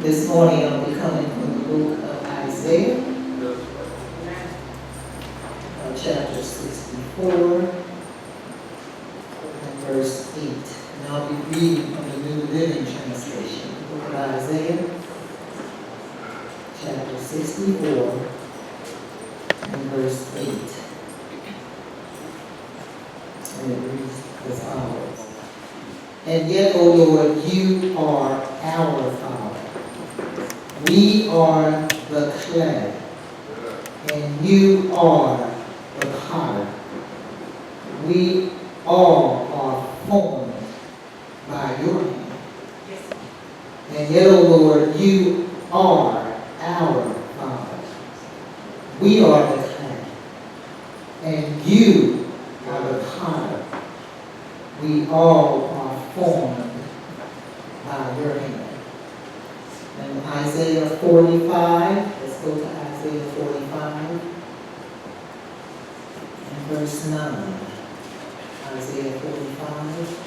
This morning I'll be coming from the book of Isaiah, chapter 64, and verse 8. And I'll be reading from the New Living Translation, the book of Isaiah, chapter 64, and verse 8. And it reads as follows. And yet, O Lord, you are our Father. We are the clay, and you are the potter. We all are formed by your hand. And yet, O Lord, you are our Father. We are the clay, and you are the potter. We all are formed by your hand. And Isaiah 45, let's go to Isaiah 45 and verse 9. Isaiah 45.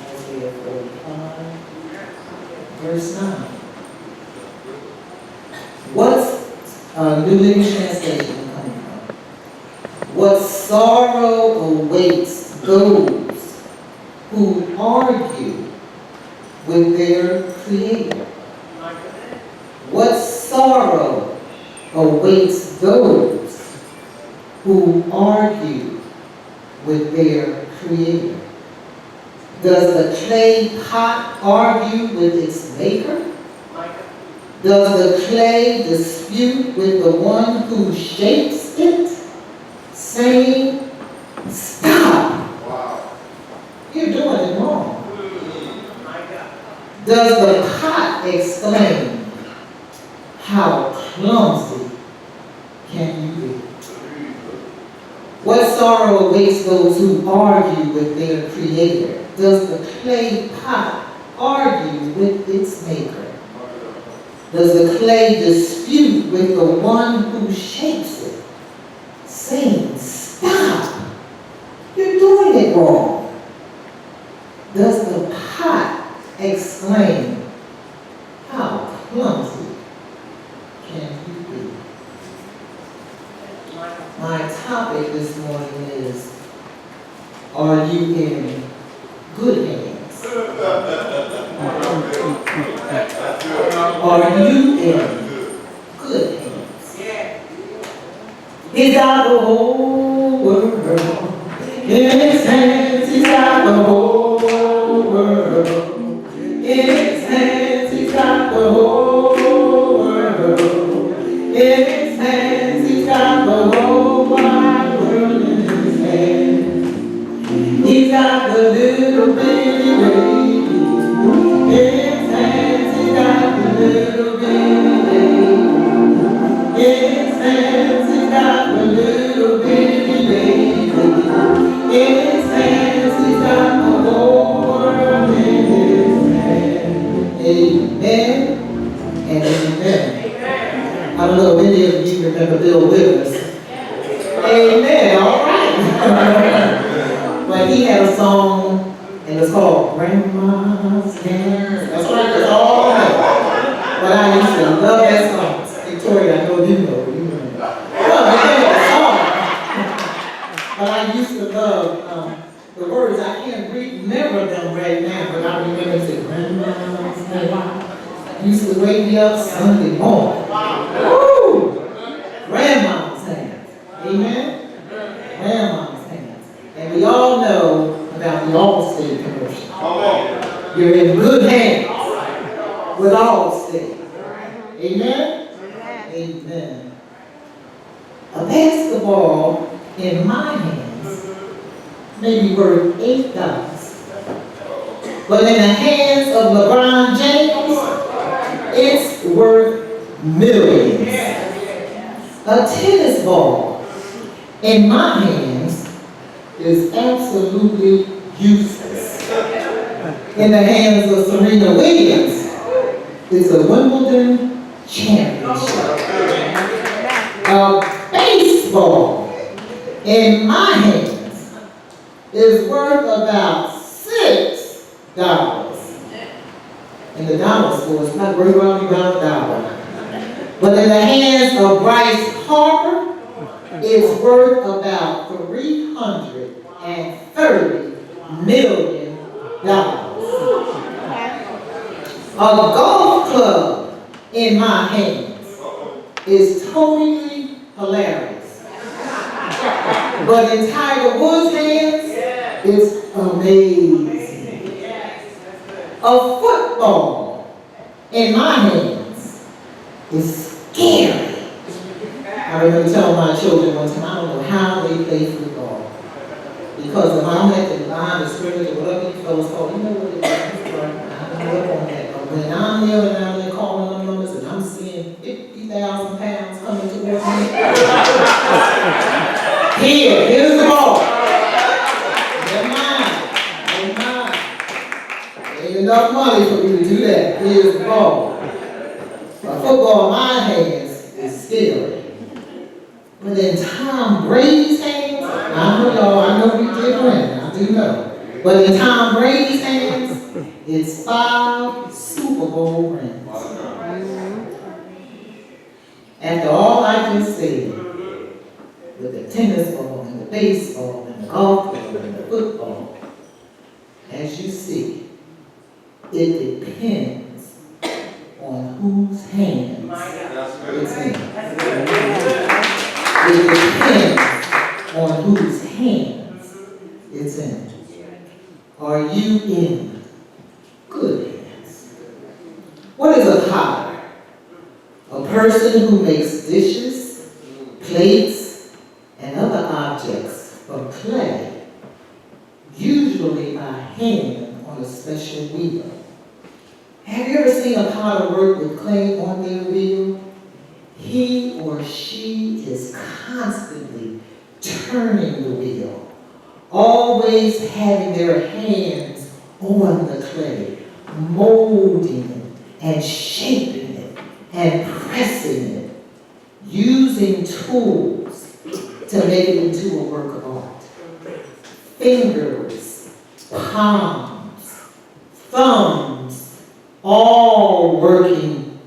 Isaiah 45, verse 9. What's New Living Translation coming from? What sorrow awaits those who argue with their Creator? What sorrow awaits those who argue with their Creator? Does the clay pot argue with its maker? Does the clay dispute with the one who shapes it, saying, stop, you're doing it wrong? Does the pot exclaim, how clumsy can you be? What sorrow awaits those who argue with their Creator? Does the clay pot argue with its maker? Does the clay dispute with the one who shapes it, saying, stop, you're doing it wrong? Does the pot exclaim, how clumsy can you be? My topic this morning is, are you in good hands? Are you in good hands? He's got the whole world in his hands. He's got the whole world in his hands. He's got the whole world in his hands. He's got the whole wide world in his hands. He's got the little bitty baby in his hands. He's got the little bitty baby in his hands. He's got the little bitty baby in his hands. He's got the whole world in his hands. Amen and amen. I don't know if any of you remember Bill Withers. Amen, all right. But he had a song, and it's called Grandma's Hands. That's right, that's all I know. But I used to love that song. Victoria, I know you know. Well, I know the song. But I used to love the words. I can't remember them right now, but I remember it said, Grandma's Hands. Used to wake me up Sunday morning. Woo! Grandma's hands. Amen? Grandma's hands. And we all know about the Allstate commercial. You're in good hands with Allstate. Amen? Amen. A basketball in my hands may be worth $8. But in the hands of LeBron James, it's worth millions. A tennis ball in my hands is absolutely useless. In the hands of Serena Williams, it's a Wimbledon championship. A baseball in my hands is worth about $6. In the dollar store, it's not very well around a dollar. But in the hands of Bryce Harper, it's worth about $330 million. A golf club in my hands is totally hilarious. But in Tiger Woods' hands, it's amazing. A football in my hands is scary. I remember telling my children one time, I don't know how they play football. Because if I'm at the line of scrimmage or whatever you fellas call, you know what it is. I don't know on that. But when I'm there and I'm there calling them numbers and I'm seeing 50,000 pounds coming towards me. Here's the ball. Never mind. Ain't enough money for me to do that. Here's the ball. A football in my hands is scary. But in Tom Brady's hands, I know we did win, I do know. But in Tom Brady's hands, it's 5 Super Bowl rings. After all I just said, with the tennis ball and the baseball and the golf ball and the football, as you see, it depends on whose hands it's in. It depends on whose hands it's in. Are you in good hands? What is a potter? A person who makes dishes, plates, and other objects from clay, usually by hand on a special wheel. Have you ever seen a potter work with clay on their wheel? He or she is constantly turning the wheel, always having their hands on the clay, molding it and shaping it and pressing it, using tools to make it into a work of art. Fingers, palms, thumbs, all working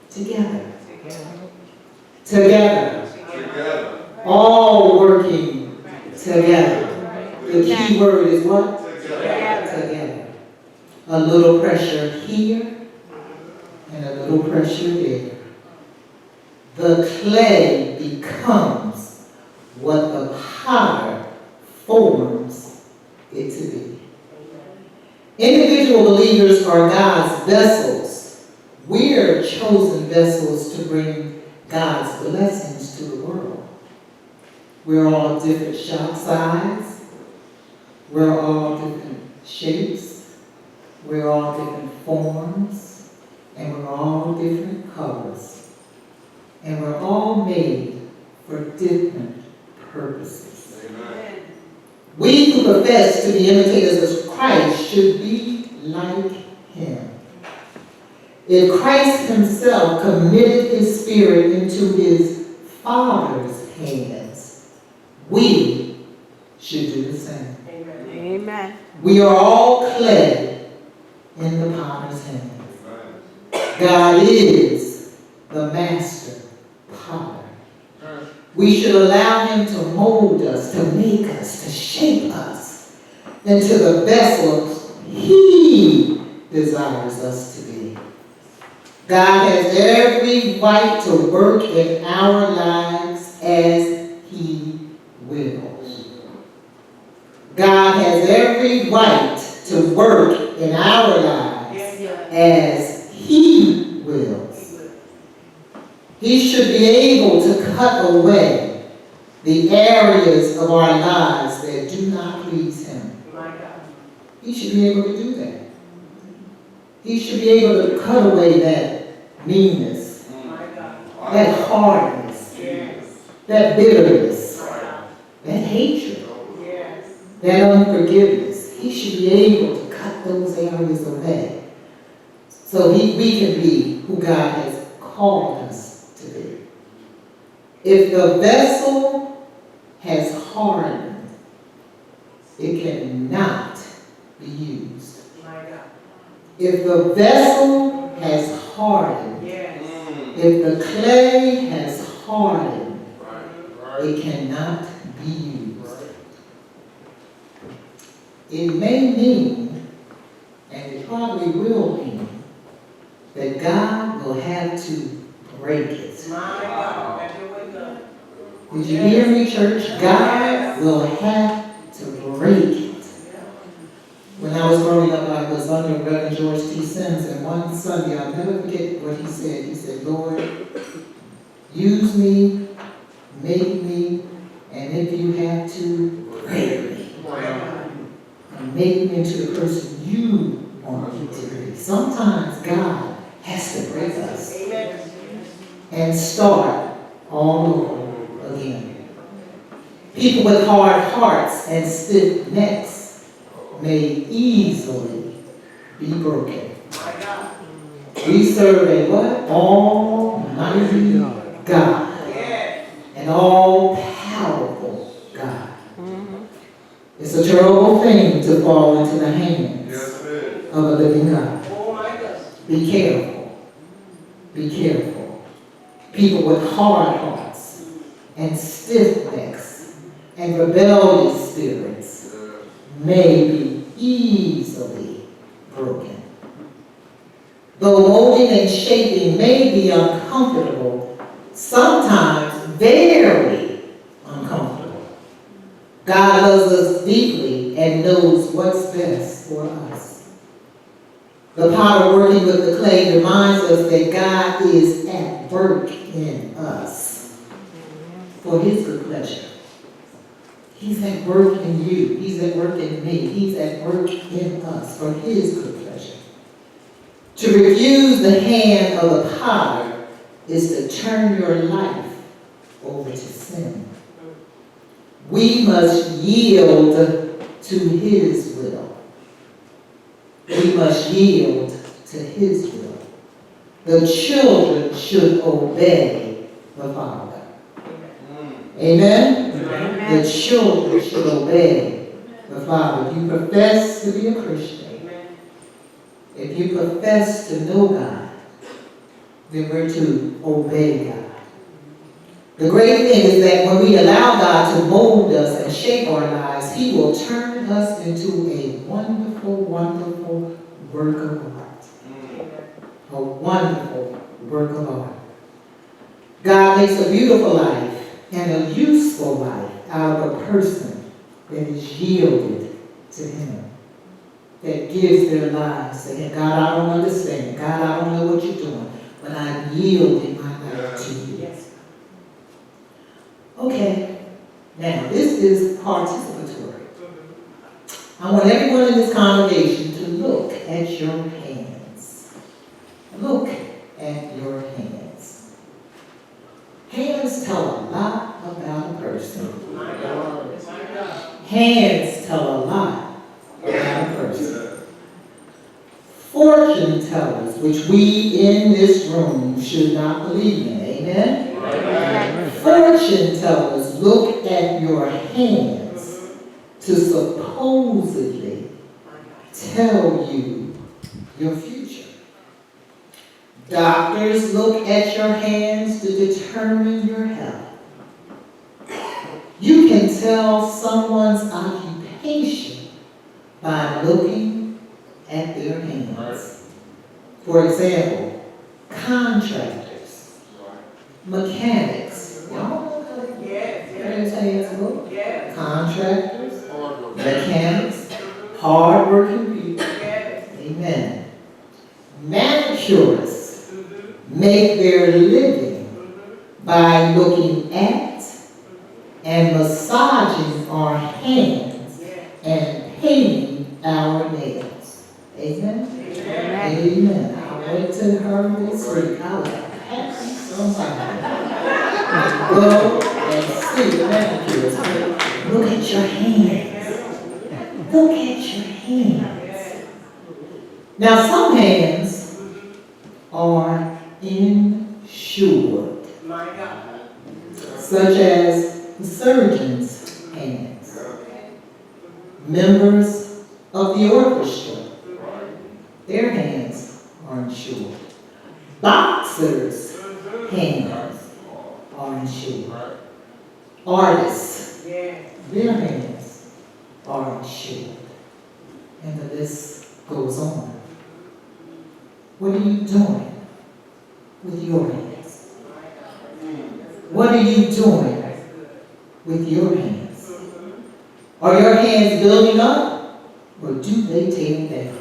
together. All working together. The key word is what? Together. A little pressure here and a little pressure there. The clay becomes what the potter forms it to be. Individual believers are God's vessels. We're chosen vessels to bring God's blessings to the world. We're all different shop size. We're all different shapes. We're all different forms. And we're all different colors. And we're all made for different purposes. Amen. We who profess to be imitators of Christ should be like him. If Christ himself committed his spirit into his Father's hands, we should do the same. Amen. We are all clay in the potter's hands. God is the master potter. We should allow him to mold us, to make us, to shape us into the vessels he desires us to be. God has every right to work in our lives as he wills. God has every right to work in our lives as he wills. He should be able to cut away the areas of our lives that do not please him. He should be able to do that. He should be able to cut away that meanness, that hardness, that bitterness, that hatred, that unforgiveness. He should be able to cut those areas away so we can be who God has called us to be. If the vessel has hardened, it cannot be used. If the vessel has hardened, if the clay has hardened, it cannot be used. It may mean, and it probably will mean, that God will have to break it. Did you hear me, church? God will have to break it. When I was growing up, I was under Reverend George T. Sims, and one Sunday, I'll never forget what he said. He said, Lord, use me, make me, and if you have to, break me. And make me into the person you want me to be. Sometimes God has to break us and start all over again. People with hard hearts and stiff necks may easily be broken. We serve a what? Almighty God. An all-powerful God. It's a terrible thing to fall into the hands of a living God. Be careful. Be careful. People with hard hearts and stiff necks and rebellious spirits may be easily broken. Though molding and shaping may be uncomfortable, sometimes very uncomfortable, God loves us deeply and knows what's best for us. The potter working with the clay reminds us that God is at work in us for his good pleasure. He's at work in you. He's at work in me. He's at work in us for his good pleasure. To refuse the hand of the potter is to turn your life over to sin. We must yield to his will. We must yield to his will. The children should obey the Father. Amen? Amen? The children should obey the Father. If you profess to be a Christian, if you profess to know God, then we're to obey God. The great thing is that when we allow God to mold us and shape our lives, he will turn us into a wonderful, wonderful work of art. A wonderful work of art. God makes a beautiful life and a useful life out of a person that is yielded to him, that gives their lives to him. God, I don't understand. God, I don't know what you're doing, but I'm yielding my life to you. Okay, now this is participatory. I want everyone in this congregation to look at your hands. Look at your hands. Hands tell a lot about a person. Hands tell a lot about a person. Fortune tellers, which we in this room should not believe in. Amen? Fortune tellers look at your hands to supposedly tell you your future. Doctors look at your hands to determine your health. You can tell someone's occupation by looking at their hands. For example, contractors, mechanics. Y'all know how their hands look? Contractors, mechanics, hard-working people. Amen. Manicurists make their living by looking at and massaging our hands and painting our nails. Amen? Amen. Amen. I went to her this week. I was happy somebody. Go and see the manicurist. Look at your hands. Look at your hands. Now, some hands are insured, such as the surgeon's hands. Members of the orchestra, their hands are insured. Boxers' hands are insured. Artists, their hands are insured. And the list goes on. What are you doing with your hands? What are you doing with your hands? Are your hands building up, or do they take down?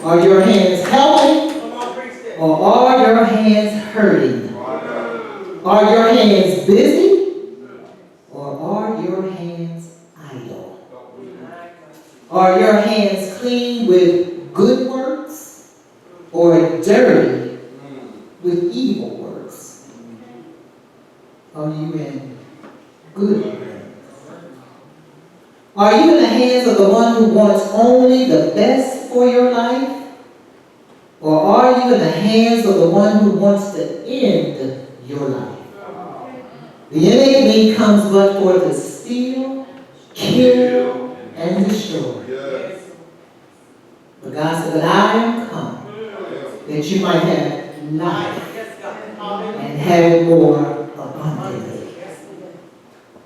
Are your hands helping, or are your hands hurting? Are your hands busy, or are your hands idle? Are your hands clean with good works, or dirty with evil works? Are you in good hands? Are you in the hands of the one who wants only the best for your life? Or are you in the hands of the one who wants to end your life? The enemy comes but for to steal, kill, and destroy. But God said, but I am come that you might have life and have it more abundantly.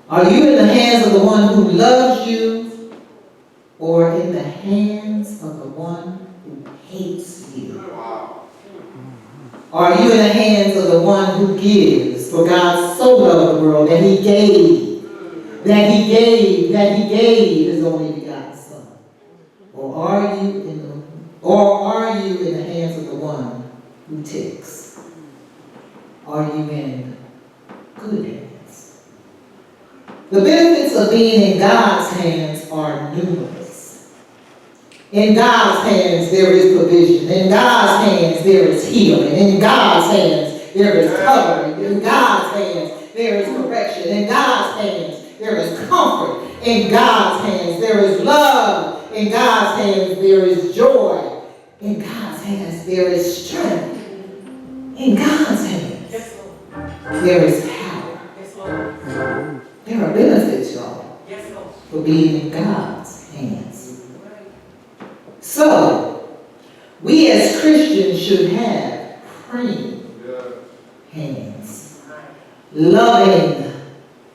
Are you in the hands of the one who loves you, or in the hands of the one who hates you? Are you in the hands of the one who gives? For God so loved the world that he gave his only begotten Son. Or are you in the hands of the one who takes? Are you in good hands? The benefits of being in God's hands are numerous. In God's hands there is provision. In God's hands there is healing. In God's hands there is covering. In God's hands there is correction. In God's hands there is comfort. In God's hands there is love. In God's hands there is joy. In God's hands there is strength. In God's hands there is power. There are benefits, y'all, for being in God's hands. So, we as Christians should have praying hands, loving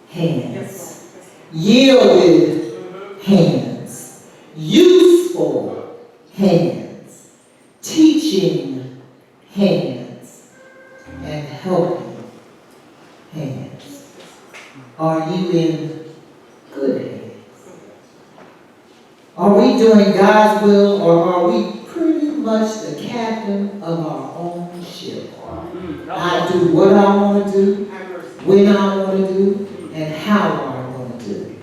hands, yielded hands, useful hands, teaching hands, and helping hands. Are you in good hands? Are we doing God's will, or are we pretty much the captain of our own ship? I do what I want to do, when I want to do, and how I want to do.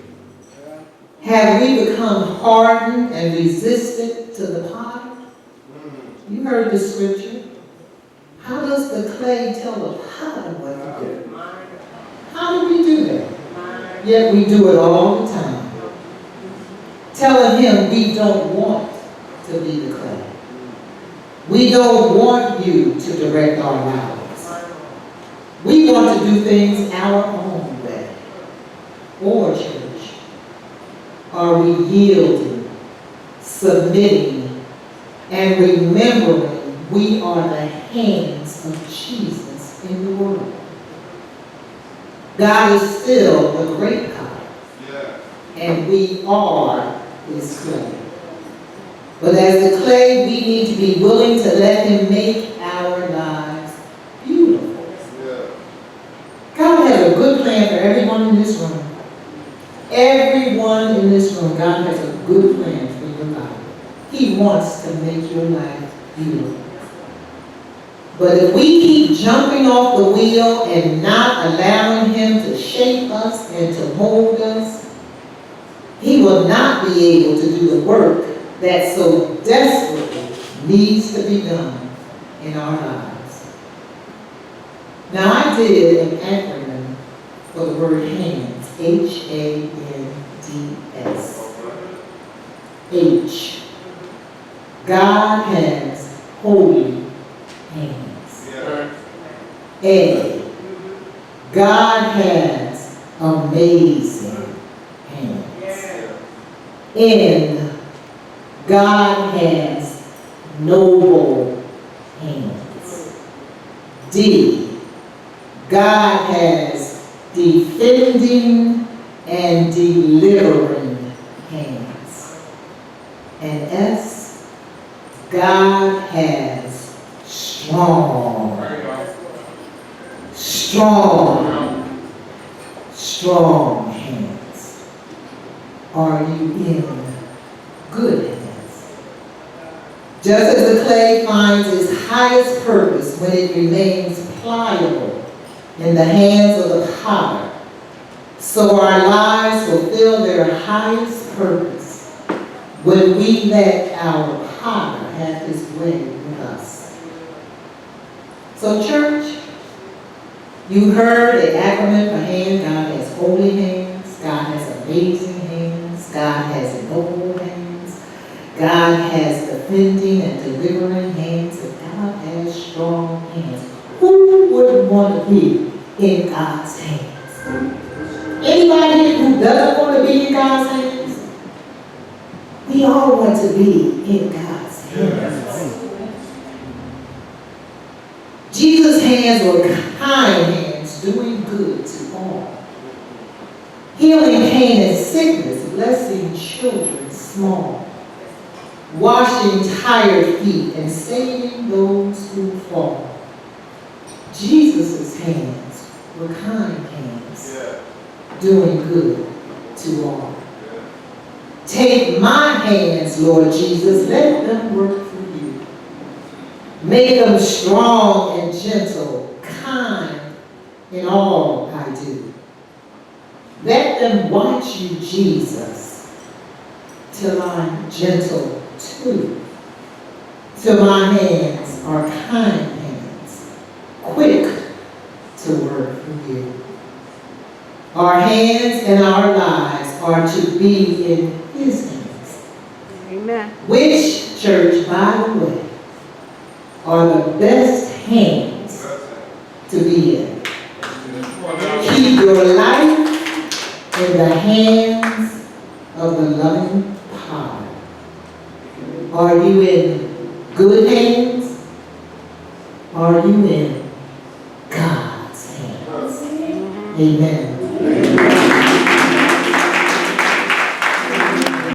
Have we become hardened and resistant to the potter? You heard the scripture. How does the clay tell the potter what to do? How do we do that? Yet we do it all the time. Telling him we don't want to be the clay. We don't want you to direct our lives. We want to do things our own way. Or, church, are we yielding, submitting, and remembering we are the hands of Jesus in the world? God is still the great God, and we are his clay. But as the clay, we need to be willing to let him make our lives beautiful. God has a good plan for everyone in this room. Everyone in this room, God has a good plan for your life. He wants to make your life beautiful. But if we keep jumping off the wheel and not allowing him to shape us and to mold us, he will not be able to do the work that so desperately needs to be done in our lives. Now, I did an acronym for the word hands, Hands. H. God has holy hands. A. God has amazing N, God has noble hands. D, God has defending and delivering hands. And S, God has strong hands. Are you in good hands? Just as the clay finds its highest purpose when it remains pliable in the hands of the potter, so our lives fulfill their highest purpose when we let our potter have his way with us. So church, you heard the acronym for hand. God has holy hands. God has amazing hands. God has noble hands. God has defending and delivering hands. And God has strong hands. Who wouldn't want to be in God's hands? Anybody who doesn't want to be in God's hands? We all want to be in God's hands. Jesus' hands were kind hands, doing good to all. Healing pain and sickness, blessing children small. Washing tired feet and saving those who fall. Jesus' hands were kind hands, doing good to all. Take my hands, Lord Jesus, let them work for you. Make them strong and gentle, kind in all I do. Let them watch you, Jesus, till I'm gentle too. Till my hands are kind hands, quick to work for you. Our hands and our lives are to be in his hands. Amen. Which, church, by the way, are the best hands to be in. Keep your life in the hands of the loving potter. Are you in good hands? Are you in God's hands? Amen.